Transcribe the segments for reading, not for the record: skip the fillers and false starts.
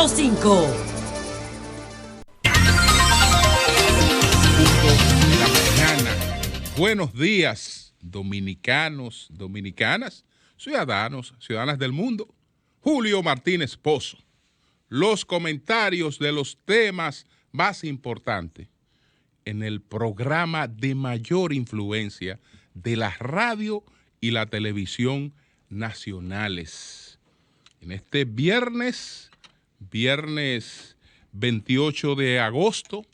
105. De la mañana. Buenos días, dominicanos, dominicanas, ciudadanos, ciudadanas del mundo. Julio Martínez Pozo. Los comentarios de los temas más importantes en el programa de mayor influencia de la radio y la televisión nacionales. En este viernes 28 de agosto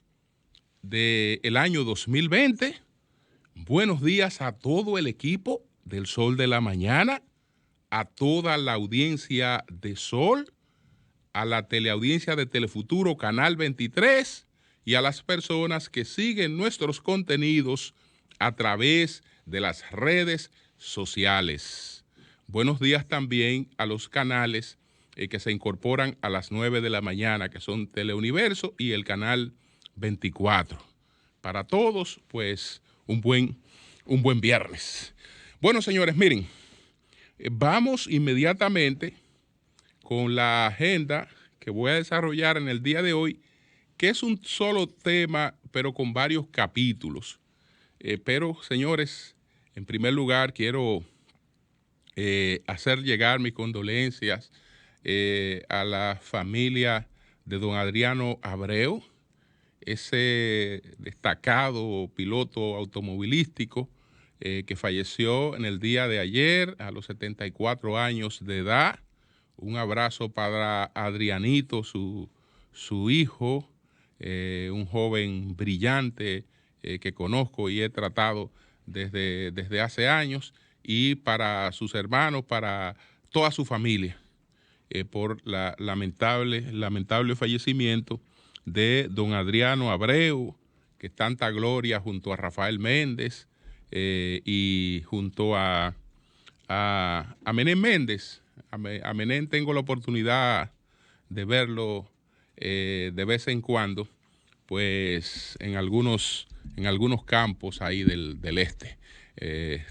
del año 2020, buenos días a todo el equipo del Sol de la Mañana, a toda la audiencia de Sol, a la teleaudiencia de Telefuturo Canal 23 y a las personas que siguen nuestros contenidos a través de las redes sociales. Buenos días también a los canales que se incorporan a las 9 de la mañana, que son Teleuniverso y el Canal 24. Para todos, pues, un buen viernes. Bueno, señores, miren, vamos inmediatamente con la agenda que voy a desarrollar en el día de hoy, que es un solo tema, pero con varios capítulos. Pero, señores, en primer lugar quiero hacer llegar mis condolencias a la familia de don Adriano Abreu, ese destacado piloto automovilístico que falleció en el día de ayer a los 74 años de edad. Un abrazo para Adrianito, su hijo, un joven brillante que conozco y he tratado desde hace años, y para sus hermanos, para toda su familia, por la lamentable fallecimiento de don Adriano Abreu, que tanta gloria junto a Rafael Méndez y junto a Menem Méndez. A Menem tengo la oportunidad de verlo de vez en cuando, pues en algunos campos ahí del este.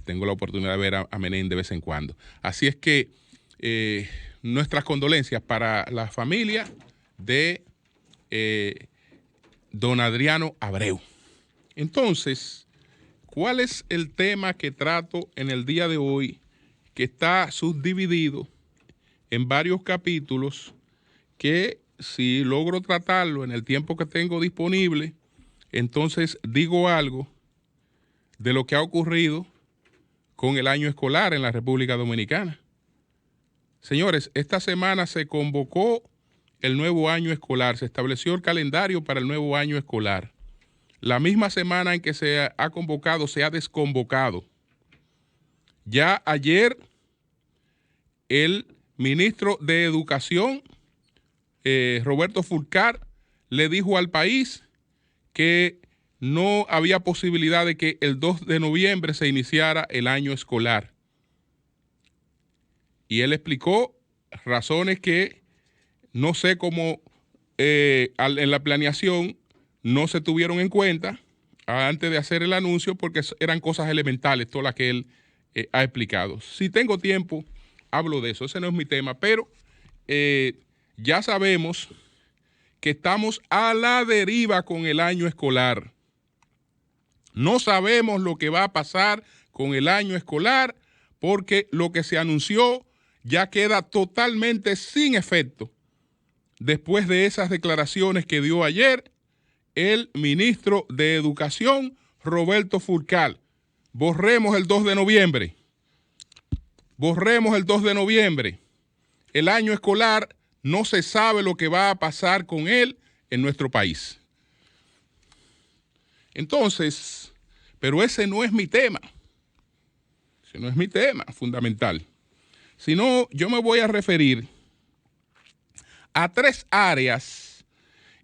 Tengo la oportunidad de ver a Menem de vez en cuando. Así es que nuestras condolencias para la familia de don Adriano Abreu. Entonces, ¿cuál es el tema que trato en el día de hoy, que está subdividido en varios capítulos, que si logro tratarlo en el tiempo que tengo disponible, entonces digo algo de lo que ha ocurrido con el año escolar en la República Dominicana? Señores, esta semana se convocó el nuevo año escolar, se estableció el calendario para el nuevo año escolar. La misma semana en que se ha convocado, se ha desconvocado. Ya ayer el ministro de Educación, Roberto Fulcar, le dijo al país que no había posibilidad de que el 2 de noviembre se iniciara el año escolar. Y él explicó razones que no sé cómo en la planeación no se tuvieron en cuenta antes de hacer el anuncio, porque eran cosas elementales todas las que él ha explicado. Si tengo tiempo, hablo de eso. Ese no es mi tema, pero ya sabemos que estamos a la deriva con el año escolar. No sabemos lo que va a pasar con el año escolar, porque lo que se anunció ya queda totalmente sin efecto después de esas declaraciones que dio ayer el ministro de Educación, Roberto Fulcar. Borremos el 2 de noviembre. Borremos el 2 de noviembre. El año escolar no se sabe lo que va a pasar con él en nuestro país. Entonces, pero ese no es mi tema. Ese no es mi tema fundamental. Sino yo me voy a referir a tres áreas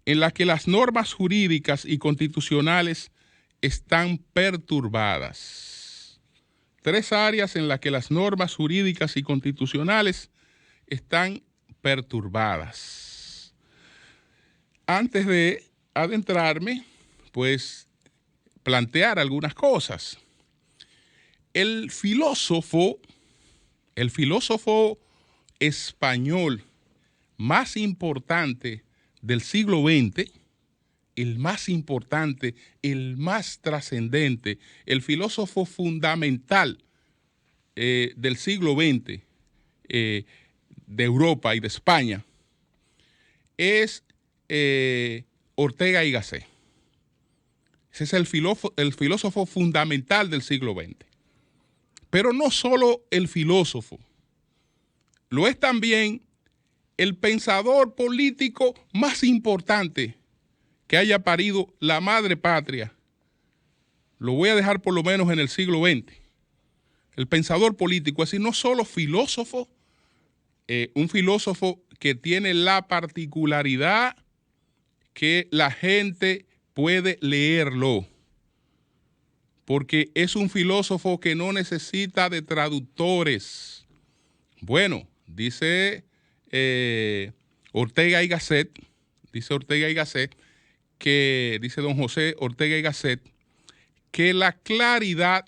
en las que las normas jurídicas y constitucionales están perturbadas. Tres áreas en las que las normas jurídicas y constitucionales están perturbadas. Antes de adentrarme, pues plantear algunas cosas. El filósofo español más importante del siglo XX, el más importante, el más trascendente, el filósofo fundamental del siglo XX, de Europa y de España, es Ortega y Gasset. Ese es el filósofo fundamental del siglo XX. Pero no solo el filósofo, lo es también el pensador político más importante que haya parido la madre patria. Lo voy a dejar por lo menos en el siglo XX. El pensador político, es decir, no solo filósofo, un filósofo que tiene la particularidad que la gente puede leerlo, porque es un filósofo que no necesita de traductores. Bueno, dice Ortega y Gasset, que dice don José Ortega y Gasset, que la claridad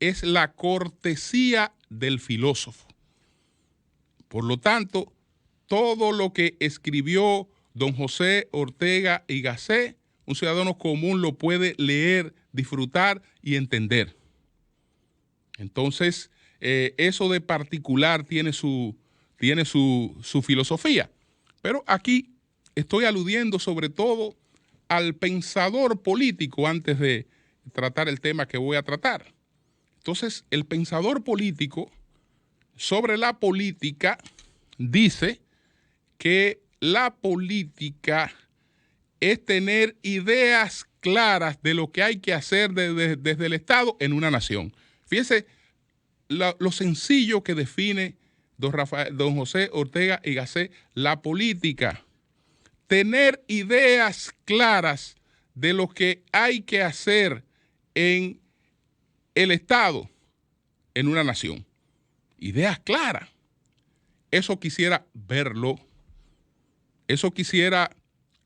es la cortesía del filósofo. Por lo tanto, todo lo que escribió don José Ortega y Gasset, un ciudadano común lo puede leer, disfrutar y entender. Entonces, eso de particular tiene su filosofía. Pero aquí estoy aludiendo sobre todo al pensador político antes de tratar el tema que voy a tratar. Entonces, el pensador político sobre la política dice que la política es tener ideas claras de lo que hay que hacer desde el Estado en una nación. Fíjense lo sencillo que define don José Ortega y Gasset la política. Tener ideas claras de lo que hay que hacer en el Estado, en una nación. Ideas claras. Eso quisiera verlo, eso quisiera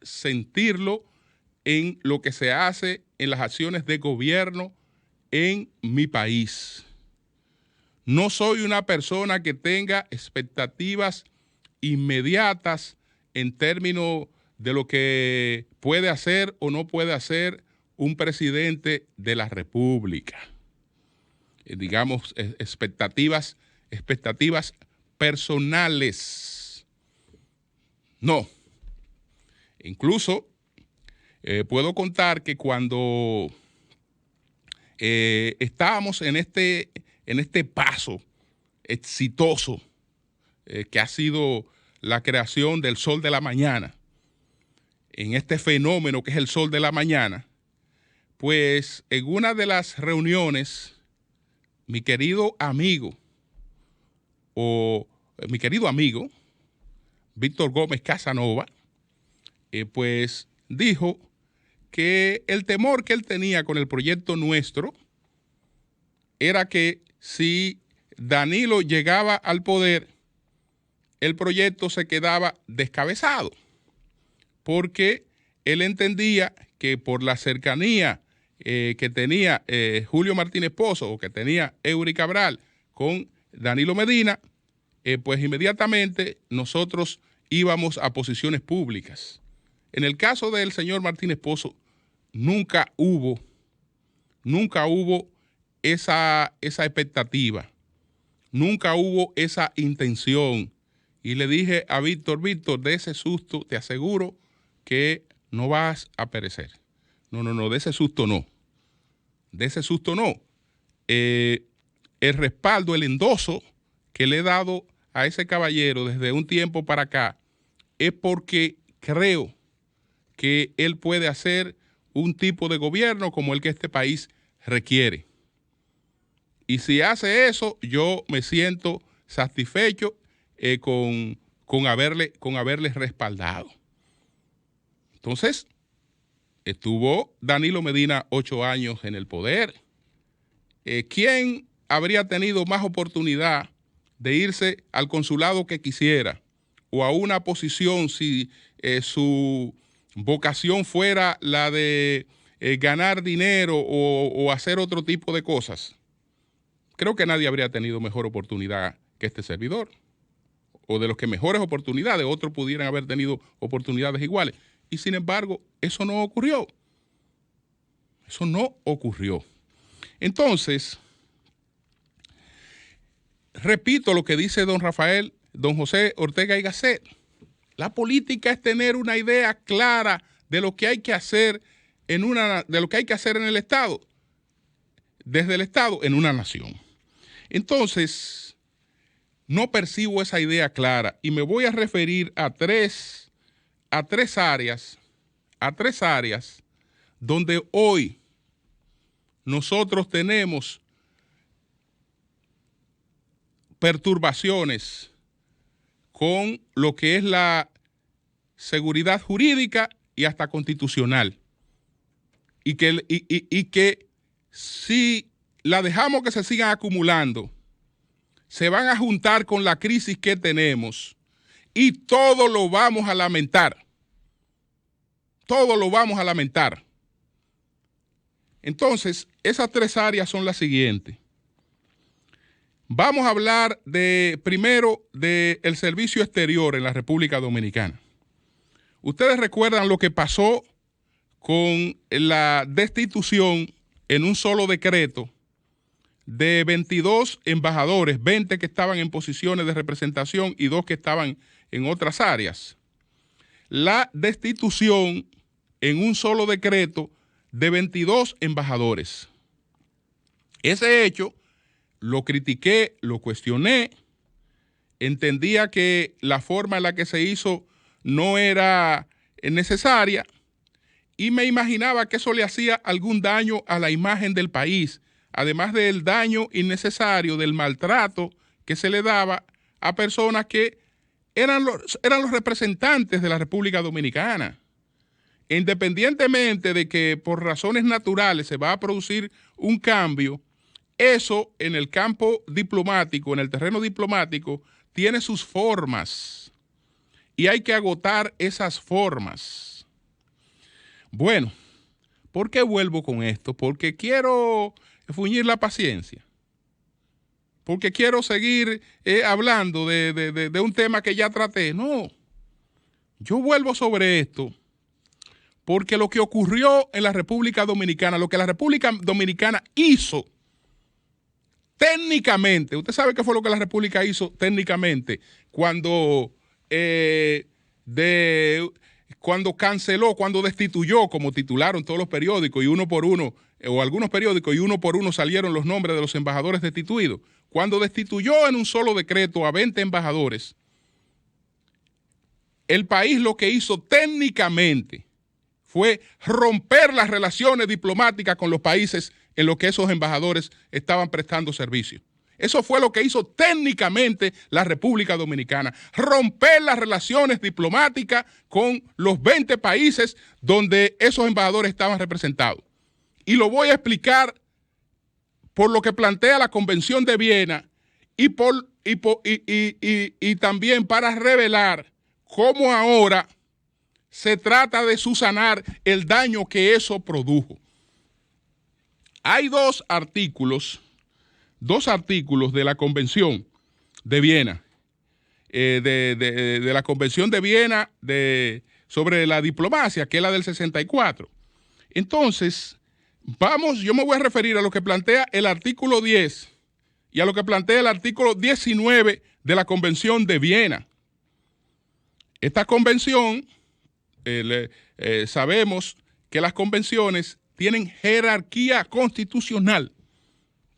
sentirlo en lo que se hace en las acciones de gobierno en mi país. No soy una persona que tenga expectativas inmediatas en términos de lo que puede hacer o no puede hacer un presidente de la República. Digamos, expectativas personales. No. Incluso puedo contar que cuando estábamos en este paso exitoso que ha sido la creación del Sol de la Mañana, en este fenómeno que es el Sol de la Mañana, pues en una de las reuniones, mi querido amigo, Víctor Gómez Casanova, pues dijo que el temor que él tenía con el proyecto nuestro era que si Danilo llegaba al poder, el proyecto se quedaba descabezado, porque él entendía que por la cercanía que tenía Julio Martínez Pozo o que tenía Eury Cabral con Danilo Medina, pues inmediatamente nosotros íbamos a posiciones públicas. En el caso del señor Martínez Pozo, nunca hubo esa expectativa, nunca hubo esa intención. Y le dije a Víctor, de ese susto te aseguro que no vas a perecer. No, de ese susto no. El respaldo, el endoso que le he dado a ese caballero desde un tiempo para acá es porque creo que él puede hacer un tipo de gobierno como el que este país requiere. Y si hace eso, yo me siento satisfecho con haberle respaldado. Entonces, estuvo Danilo Medina 8 años en el poder. ¿Quién habría tenido más oportunidad de irse al consulado que quisiera o a una posición si su vocación fuera la de ganar dinero o hacer otro tipo de cosas? Creo que nadie habría tenido mejor oportunidad que este servidor. o de los que mejores oportunidades, otros pudieran haber tenido oportunidades iguales. Y sin embargo, eso no ocurrió. Eso no ocurrió. Entonces, repito lo que dice don José Ortega y Gasset. La política es tener una idea clara de lo que hay que hacer en el Estado, desde el Estado en una nación. Entonces, no percibo esa idea clara y me voy a referir a tres áreas donde hoy nosotros tenemos perturbaciones con lo que es la seguridad jurídica y hasta constitucional. Y que si la dejamos que se sigan acumulando, se van a juntar con la crisis que tenemos y todo lo vamos a lamentar. Todo lo vamos a lamentar. Entonces, esas tres áreas son las siguientes. Vamos a hablar primero del servicio exterior en la República Dominicana. Ustedes recuerdan lo que pasó con la destitución en un solo decreto de 22 embajadores, 20 que estaban en posiciones de representación y 2 que estaban en otras áreas. La destitución en un solo decreto de 22 embajadores. Ese hecho lo critiqué, lo cuestioné, entendía que la forma en la que se hizo no era necesaria y me imaginaba que eso le hacía algún daño a la imagen del país, además del daño innecesario, del maltrato que se le daba a personas que eran los representantes de la República Dominicana. Independientemente de que por razones naturales se va a producir un cambio, eso en el campo diplomático, en el terreno diplomático, tiene sus formas y hay que agotar esas formas. Bueno, ¿por qué vuelvo con esto? Porque quiero fuñir la paciencia, porque quiero seguir hablando de un tema que ya traté. No, yo vuelvo sobre esto porque lo que ocurrió en la República Dominicana, lo que la República Dominicana hizo técnicamente, usted sabe qué fue lo que la República hizo técnicamente cuando canceló, cuando destituyó, como titularon todos los periódicos y uno por uno, o algunos periódicos y uno por uno salieron los nombres de los embajadores destituidos. Cuando destituyó en un solo decreto a 20 embajadores, el país lo que hizo técnicamente fue romper las relaciones diplomáticas con los países en los que esos embajadores estaban prestando servicio. Eso fue lo que hizo técnicamente la República Dominicana, romper las relaciones diplomáticas con los 20 países donde esos embajadores estaban representados. Y lo voy a explicar por lo que plantea la Convención de Viena y también para revelar cómo ahora se trata de subsanar el daño que eso produjo. Hay dos artículos de la Convención de Viena, de la Convención de Viena sobre la diplomacia, que es la del 64. Entonces, yo me voy a referir a lo que plantea el artículo 10 y a lo que plantea el artículo 19 de la Convención de Viena. Esta convención, sabemos que las convenciones tienen jerarquía constitucional.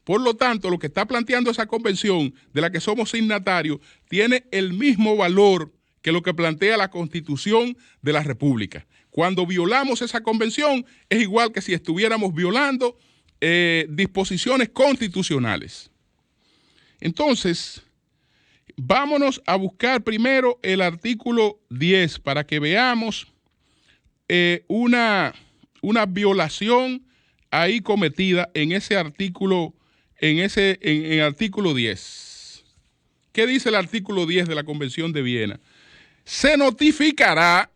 Por lo tanto, lo que está planteando esa convención de la que somos signatarios tiene el mismo valor que lo que plantea la Constitución de la República. Cuando violamos esa convención es igual que si estuviéramos violando disposiciones constitucionales. Entonces, vámonos a buscar primero el artículo 10 para que veamos una violación ahí cometida en ese artículo, en el artículo 10. ¿Qué dice el artículo 10 de la Convención de Viena? Se notificará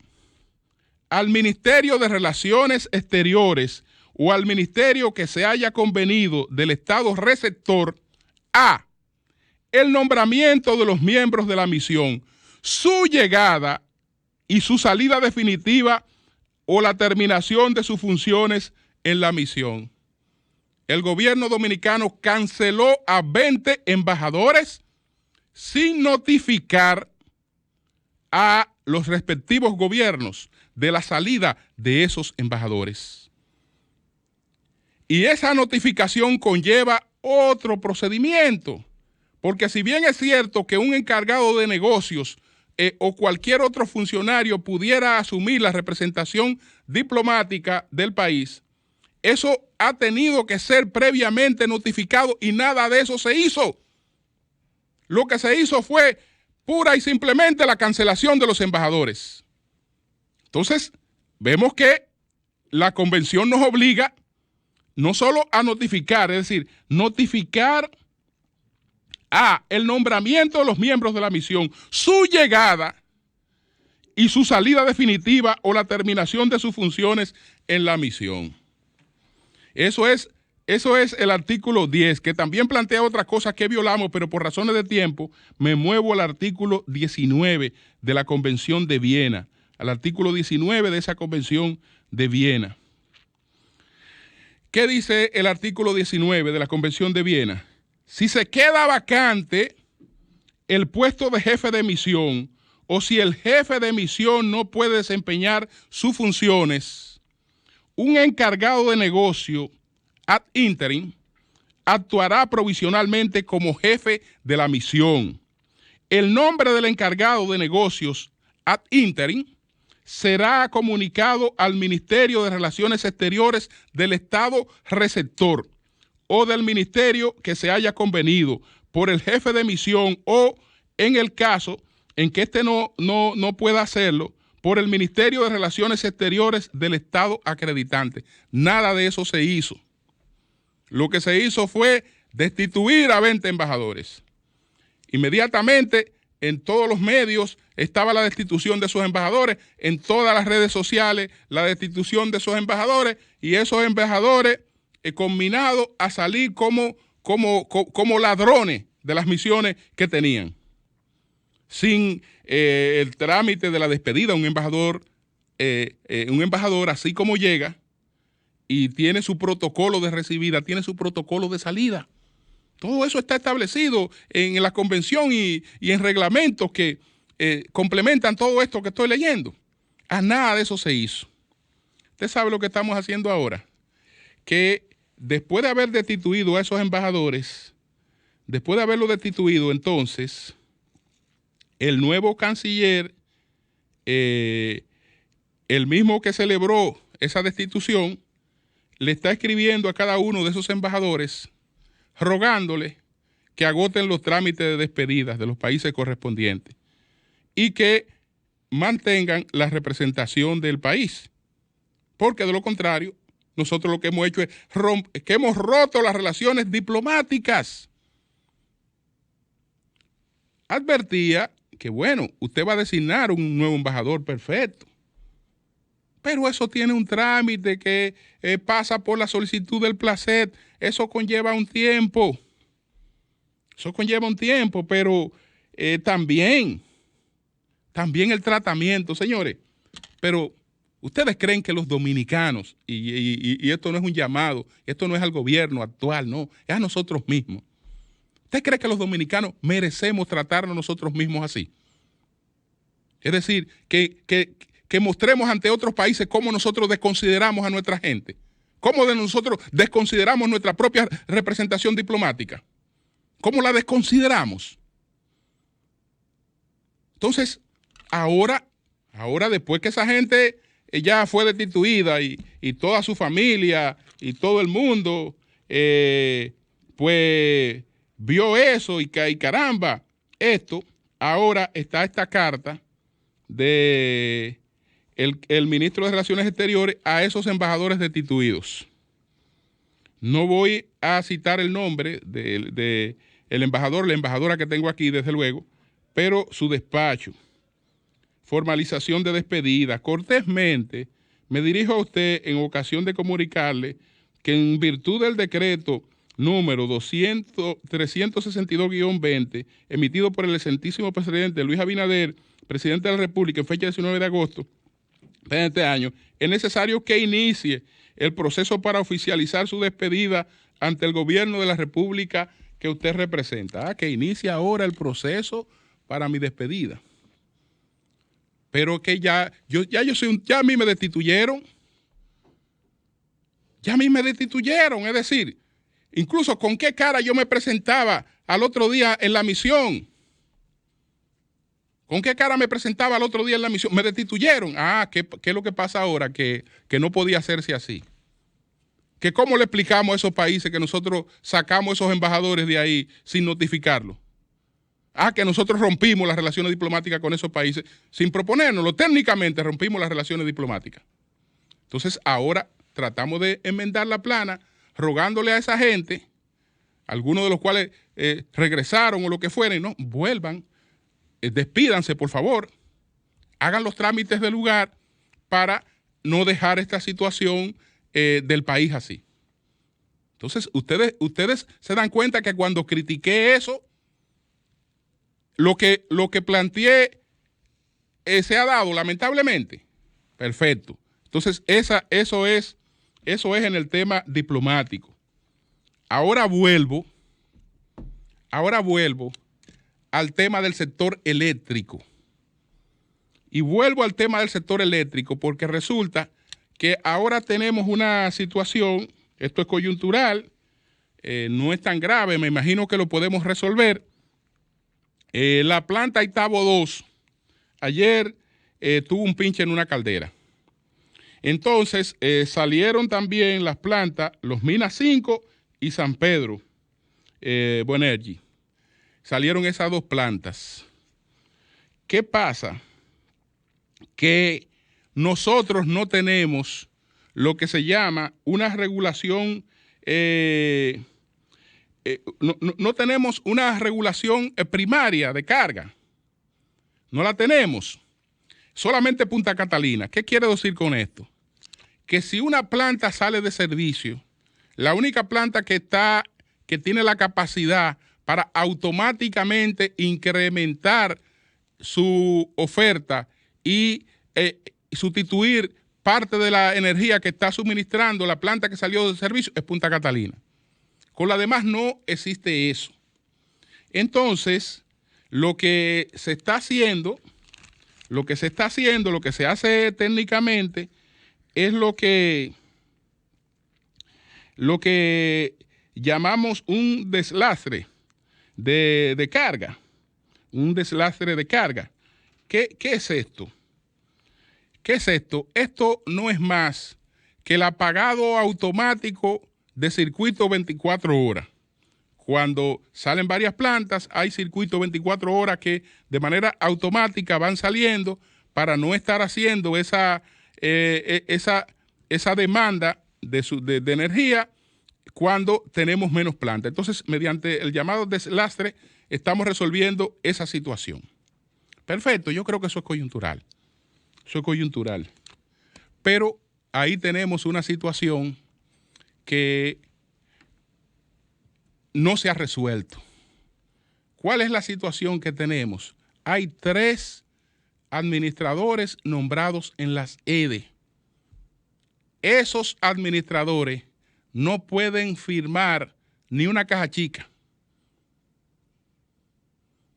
al Ministerio de Relaciones Exteriores o al ministerio que se haya convenido del Estado receptor a el nombramiento de los miembros de la misión, su llegada y su salida definitiva o la terminación de sus funciones en la misión. El gobierno dominicano canceló a 20 embajadores sin notificar a los respectivos gobiernos de la salida de esos embajadores. Y esa notificación conlleva otro procedimiento, porque si bien es cierto que un encargado de negocios o cualquier otro funcionario pudiera asumir la representación diplomática del país, eso ha tenido que ser previamente notificado y nada de eso se hizo. Lo que se hizo fue pura y simplemente la cancelación de los embajadores. Entonces, vemos que la convención nos obliga no solo a notificar, es decir, notificar a el nombramiento de los miembros de la misión, su llegada y su salida definitiva o la terminación de sus funciones en la misión. Eso es el artículo 10, que también plantea otras cosas que violamos, pero por razones de tiempo me muevo al artículo 19 de la Convención de Viena, al artículo 19 de esa Convención de Viena. ¿Qué dice el artículo 19 de la Convención de Viena? Si se queda vacante el puesto de jefe de misión o si el jefe de misión no puede desempeñar sus funciones, un encargado de negocio ad interim actuará provisionalmente como jefe de la misión. El nombre del encargado de negocios ad interim será comunicado al Ministerio de Relaciones Exteriores del Estado receptor o del ministerio que se haya convenido por el jefe de misión o, en el caso en que éste no pueda hacerlo, por el Ministerio de Relaciones Exteriores del Estado acreditante. Nada de eso se hizo. Lo que se hizo fue destituir a 20 embajadores. Inmediatamente, en todos los medios estaba la destitución de esos embajadores, en todas las redes sociales la destitución de esos embajadores, y esos embajadores combinados a salir como ladrones de las misiones que tenían. Sin el trámite de la despedida, un embajador así como llega y tiene su protocolo de recibida, tiene su protocolo de salida. Todo eso está establecido en la convención y en reglamentos que complementan todo esto que estoy leyendo. Nada de eso se hizo. Usted sabe lo que estamos haciendo ahora, que después de haber destituido a esos embajadores, después de haberlo destituido, entonces el nuevo canciller, el mismo que celebró esa destitución, le está escribiendo a cada uno de esos embajadores rogándole que agoten los trámites de despedidas de los países correspondientes y que mantengan la representación del país. Porque de lo contrario, nosotros lo que hemos hecho es que hemos roto las relaciones diplomáticas. Advertía que, bueno, usted va a designar un nuevo embajador, perfecto. Pero eso tiene un trámite que pasa por la solicitud del placet. Eso conlleva un tiempo. Pero también el tratamiento, señores. Pero ustedes creen que los dominicanos, y esto no es un llamado, esto no es al gobierno actual, no, es a nosotros mismos. ¿Usted cree que los dominicanos merecemos tratarnos nosotros mismos así? Es decir, que mostremos ante otros países cómo nosotros desconsideramos a nuestra gente, cómo nosotros desconsideramos nuestra propia representación diplomática, cómo la desconsideramos. Entonces, ahora después que esa gente ya fue destituida y toda su familia y todo el mundo, pues vio eso y caramba, ahora está esta carta de el ministro de Relaciones Exteriores a esos embajadores destituidos. No voy a citar el nombre del embajador, la embajadora que tengo aquí, desde luego, pero su despacho. Formalización de despedida. Cortésmente me dirijo a usted en ocasión de comunicarle que en virtud del decreto número 362-20, emitido por el excelentísimo presidente Luis Abinader, presidente de la República, en fecha 19 de agosto de este año, es necesario que inicie el proceso para oficializar su despedida ante el gobierno de la República que usted representa. Que inicie ahora el proceso para mi despedida. Pero que ya a mí me destituyeron. Ya a mí me destituyeron, es decir, incluso con qué cara yo me presentaba al otro día en la misión. ¿Con qué cara me presentaba al otro día en la misión? Me destituyeron. ¿Qué es lo que pasa ahora? Que no podía hacerse así. Que cómo le explicamos a esos países que nosotros sacamos esos embajadores de ahí sin notificarlo. Que nosotros rompimos las relaciones diplomáticas con esos países sin proponérnoslo. Técnicamente rompimos las relaciones diplomáticas. Entonces ahora tratamos de enmendar la plana rogándole a esa gente, algunos de los cuales regresaron o lo que fuera, y no, vuelvan, despídanse por favor, hagan los trámites del lugar para no dejar esta situación del país así. Entonces ustedes se dan cuenta que cuando critiqué eso, lo que planteé se ha dado lamentablemente. Perfecto. Entonces eso es en el tema diplomático. Ahora vuelvo al tema del sector eléctrico. Y vuelvo al tema del sector eléctrico porque resulta que ahora tenemos una situación, esto es coyuntural, no es tan grave, me imagino que lo podemos resolver. La planta Itabo 2 ayer tuvo un pinche en una caldera. Entonces salieron también las plantas, los Minas 5 y San Pedro Buenergy. Salieron esas dos plantas. ¿Qué pasa? Que nosotros no tenemos lo que se llama una regulación, no tenemos una regulación primaria de carga. No la tenemos. Solamente Punta Catalina. ¿Qué quiere decir con esto? Que si una planta sale de servicio, la única planta que tiene la capacidad para automáticamente incrementar su oferta y sustituir parte de la energía que está suministrando la planta que salió de servicio es Punta Catalina. Con la demás no existe eso. Entonces, lo que se hace técnicamente es lo que llamamos un deslastre de carga. Un deslastre de carga. ¿Qué es esto? ¿Qué es esto? Esto no es más que el apagado automático de circuito 24 horas. Cuando salen varias plantas, hay circuitos 24 horas que de manera automática van saliendo para no estar haciendo esa demanda de energía cuando tenemos menos plantas. Entonces, mediante el llamado deslastre, estamos resolviendo esa situación. Perfecto, yo creo que eso es coyuntural. Eso es coyuntural. Pero ahí tenemos una situación que no se ha resuelto. ¿Cuál es la situación que tenemos? Hay 3 administradores nombrados en las EDE. Esos administradores no pueden firmar ni una caja chica.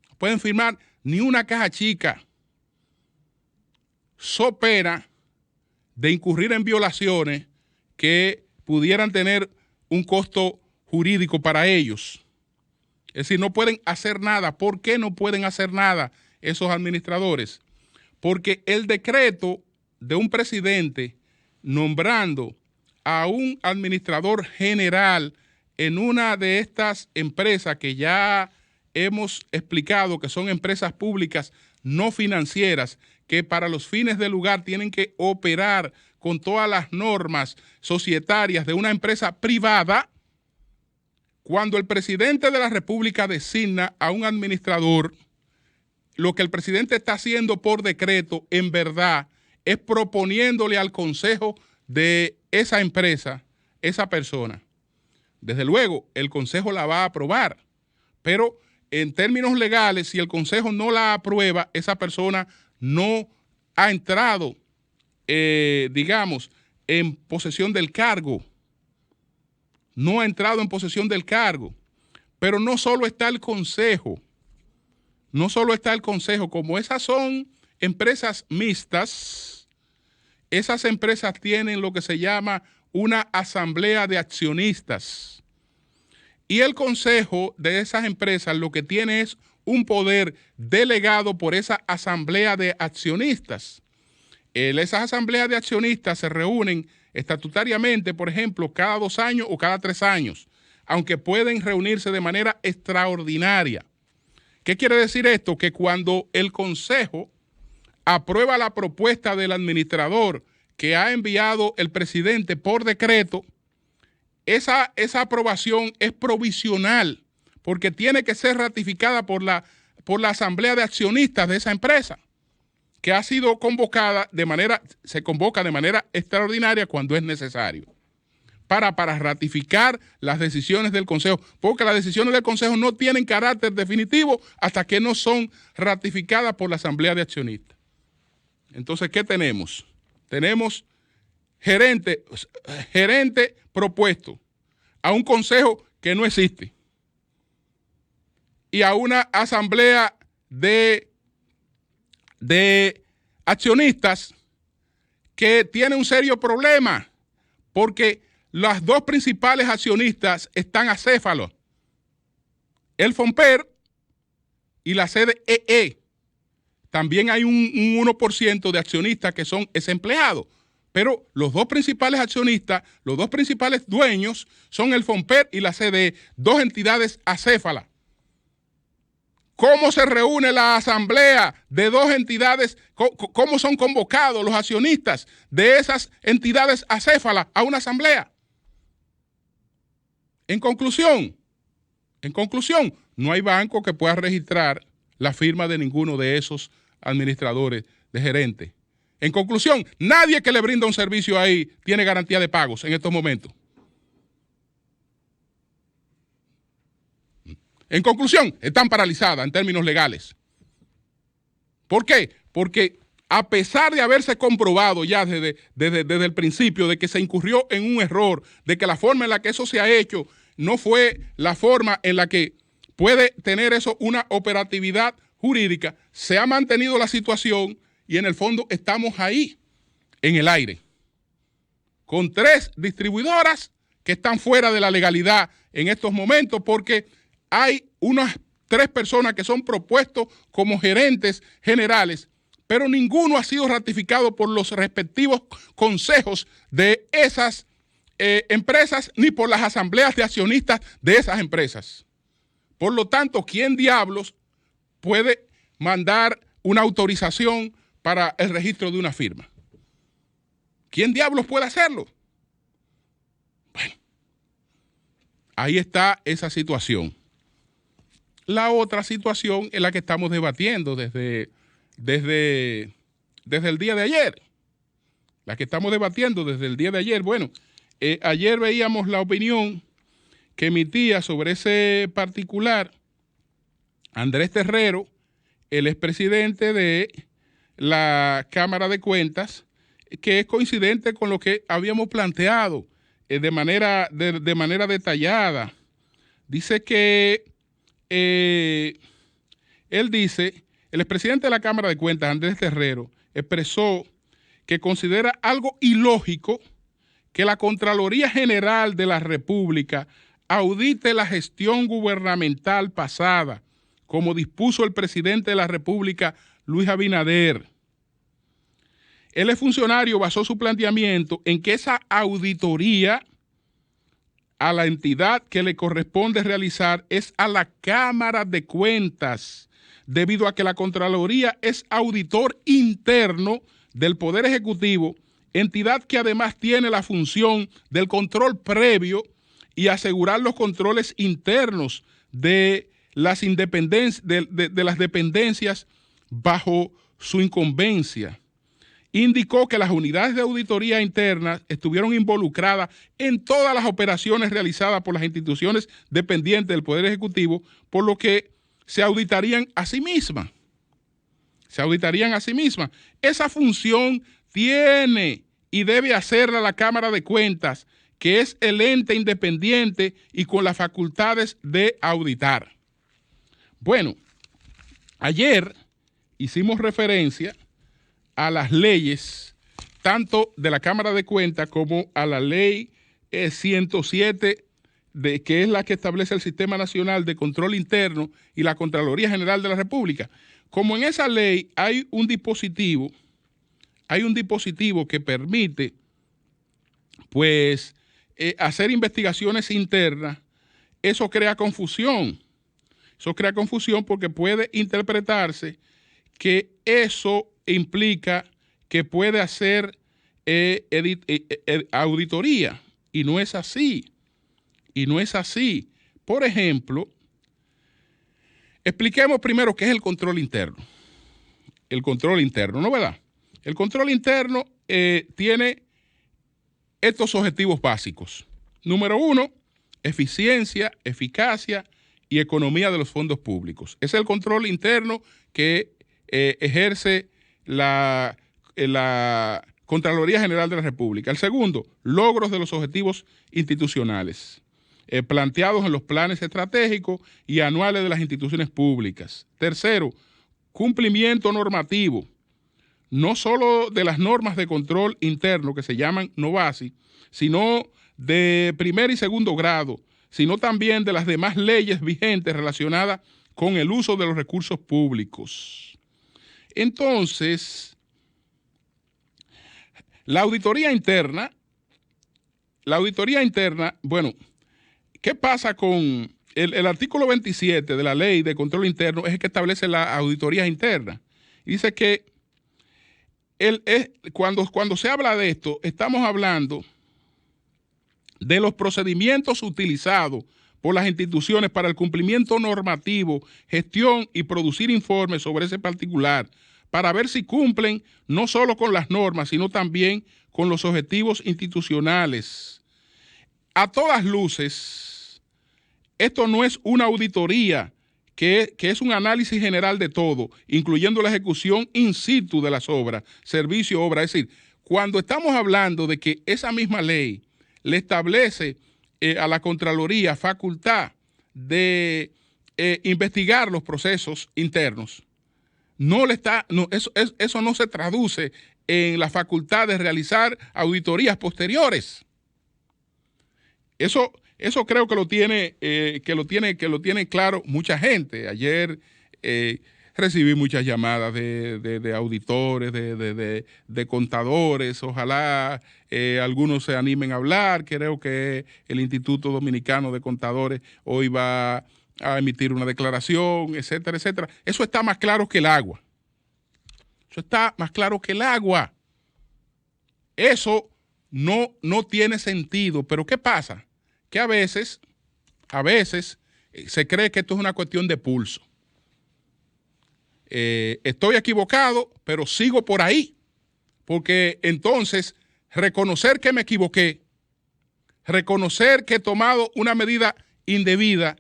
No pueden firmar ni una caja chica. So pena de incurrir en violaciones que pudieran tener un costo jurídico para ellos. Es decir, no pueden hacer nada. ¿Por qué no pueden hacer nada esos administradores? Porque el decreto de un presidente nombrando a un administrador general en una de estas empresas que ya hemos explicado que son empresas públicas no financieras que para los fines del lugar tienen que operar con todas las normas societarias de una empresa privada. Cuando el presidente de la República designa a un administrador, lo que el presidente está haciendo por decreto, en verdad, es proponiéndole al consejo de esa empresa, esa persona, desde luego, el Consejo la va a aprobar, pero en términos legales, si el Consejo no la aprueba, esa persona no ha entrado, digamos, en posesión del cargo. No ha entrado en posesión del cargo. Pero no solo está el Consejo, como esas son empresas mixtas, esas empresas tienen lo que se llama una asamblea de accionistas. Y el Consejo de esas empresas lo que tiene es un poder delegado por esa asamblea de accionistas. Esas asambleas de accionistas se reúnen estatutariamente, por ejemplo, cada 2 años o cada 3 años, aunque pueden reunirse de manera extraordinaria. ¿Qué quiere decir esto? Que cuando el Consejo aprueba la propuesta del administrador que ha enviado el presidente por decreto, esa aprobación es provisional, porque tiene que ser ratificada por la asamblea de accionistas de esa empresa, que ha sido convocada se convoca de manera extraordinaria cuando es necesario, para ratificar las decisiones del Consejo, porque las decisiones del Consejo no tienen carácter definitivo hasta que no son ratificadas por la asamblea de accionistas. Entonces, ¿qué tenemos? Tenemos gerente propuesto a un consejo que no existe y a una asamblea de accionistas que tiene un serio problema porque las 2 principales accionistas están acéfalos, el FOMPER y la CDEE. También hay un 1% de accionistas que son desempleados. Pero los 2 principales accionistas, los 2 principales dueños son el FOMPER y la CDE, 2 entidades acéfalas. ¿Cómo se reúne la asamblea de 2 entidades? ¿Cómo son convocados los accionistas de esas entidades acéfalas a una asamblea? En conclusión, no hay banco que pueda registrar la firma de ninguno de esos administradores de gerentes. En conclusión, nadie que le brinda un servicio ahí tiene garantía de pagos en estos momentos. En conclusión, están paralizadas en términos legales. ¿Por qué? Porque a pesar de haberse comprobado ya desde el principio de que se incurrió en un error, de que la forma en la que eso se ha hecho no fue la forma en la que puede tener eso una operatividad jurídica, se ha mantenido la situación. Y en el fondo estamos ahí, en el aire, con 3 distribuidoras que están fuera de la legalidad en estos momentos porque hay unas 3 personas que son propuestos como gerentes generales, pero ninguno ha sido ratificado por los respectivos consejos de esas empresas ni por las asambleas de accionistas de esas empresas. Por lo tanto, ¿quién diablos puede mandar una autorización para el registro de una firma? ¿Quién diablos puede hacerlo? Bueno, ahí está esa situación. La otra situación es la que estamos debatiendo desde el día de ayer. Bueno, ayer veíamos la opinión que emitía sobre ese particular Andrés Terrero, el expresidente de la Cámara de Cuentas, que es coincidente con lo que habíamos planteado de manera detallada. Dice que el expresidente de la Cámara de Cuentas, Andrés Terrero, expresó que considera algo ilógico que la Contraloría General de la República audite la gestión gubernamental pasada, como dispuso el presidente de la República, Luis Abinader. El exfuncionario basó su planteamiento en que esa auditoría a la entidad que le corresponde realizar es a la Cámara de Cuentas, debido a que la Contraloría es auditor interno del Poder Ejecutivo, entidad que además tiene la función del control previo y asegurar los controles internos de las dependencias bajo su incumbencia. indicó que las unidades de auditoría interna estuvieron involucradas en todas las operaciones realizadas por las instituciones dependientes del Poder Ejecutivo, por lo que se auditarían a sí mismas. Se auditarían a sí mismas. Esa función tiene y debe hacerla la Cámara de Cuentas, que es el ente independiente y con las facultades de auditar. Bueno, ayer hicimos referencia a las leyes, tanto de la Cámara de Cuentas como a la ley 107, que es la que establece el Sistema Nacional de Control Interno y la Contraloría General de la República. Como en esa ley hay un dispositivo que permite, pues, hacer investigaciones internas, eso crea confusión. Eso crea confusión porque puede interpretarse que eso implica que puede hacer auditoría, y no es así. Y no es así. Por ejemplo, expliquemos primero qué es el control interno. El control interno, ¿no verdad? El control interno tiene estos objetivos básicos. Número 1, eficiencia, eficacia y economía de los fondos públicos. Es el control interno que ejerce la Contraloría General de la República. El segundo, logros de los objetivos institucionales planteados en los planes estratégicos y anuales de las instituciones públicas. Tercero, cumplimiento normativo, no solo de las normas de control interno que se llaman NOVASI, sino de primer y segundo grado, sino también de las demás leyes vigentes relacionadas con el uso de los recursos públicos. Entonces, la auditoría interna, bueno, ¿qué pasa con el artículo 27 de la ley de control interno? Es el que establece la auditoría interna. Dice que cuando se habla de esto, estamos hablando de los procedimientos utilizados por las instituciones para el cumplimiento normativo, gestión y producir informes sobre ese particular, para ver si cumplen no solo con las normas, sino también con los objetivos institucionales. A todas luces, esto no es una auditoría, que es un análisis general de todo, incluyendo la ejecución in situ de las obras, servicio, obra. Es decir, cuando estamos hablando de que esa misma ley le establece a la Contraloría facultad de investigar los procesos internos, eso no se traduce en la facultad de realizar auditorías posteriores. Eso creo que lo tiene claro mucha gente. Ayer recibí muchas llamadas de auditores, de contadores. Ojalá algunos se animen a hablar. Creo que el Instituto Dominicano de Contadores hoy va a emitir una declaración, etcétera, etcétera. Eso está más claro que el agua. Eso está más claro que el agua. Eso no tiene sentido. Pero ¿qué pasa? Que a veces se cree que esto es una cuestión de pulso. Estoy equivocado, pero sigo por ahí. Porque entonces reconocer que me equivoqué, reconocer que he tomado una medida indebida,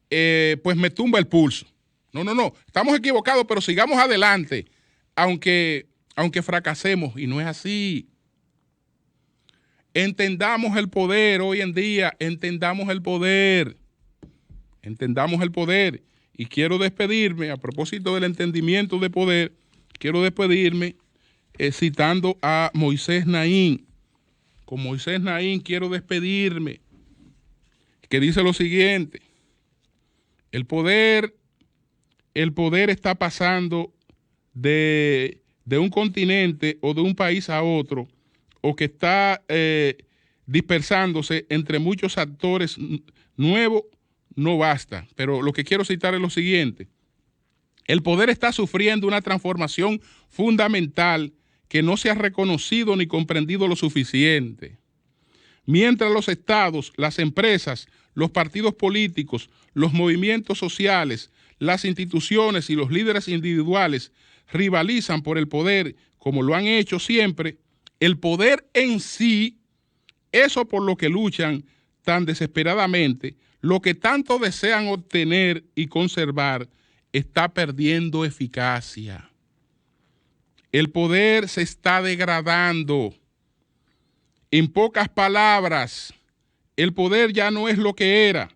pues me tumba el pulso. No. Estamos equivocados, pero sigamos adelante, aunque fracasemos. Y no es así. Entendamos el poder hoy en día, entendamos el poder. Y quiero despedirme, a propósito del entendimiento de poder, quiero despedirme citando a Moisés Naín. Con Moisés Naín quiero despedirme, que dice lo siguiente: el poder está pasando de un continente o de un país a otro, o que está dispersándose entre muchos actores nuevos, no basta. Pero lo que quiero citar es lo siguiente: el poder está sufriendo una transformación fundamental que no se ha reconocido ni comprendido lo suficiente. Mientras los estados, las empresas, los partidos políticos, los movimientos sociales, las instituciones y los líderes individuales rivalizan por el poder como lo han hecho siempre, el poder en sí, eso por lo que luchan tan desesperadamente, lo que tanto desean obtener y conservar, está perdiendo eficacia. El poder se está degradando. En pocas palabras, el poder ya no es lo que era.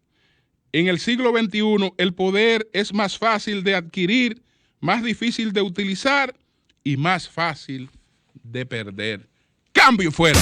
En el siglo XXI, el poder es más fácil de adquirir, más difícil de utilizar y más fácil de perder. ¡Cambio fuera!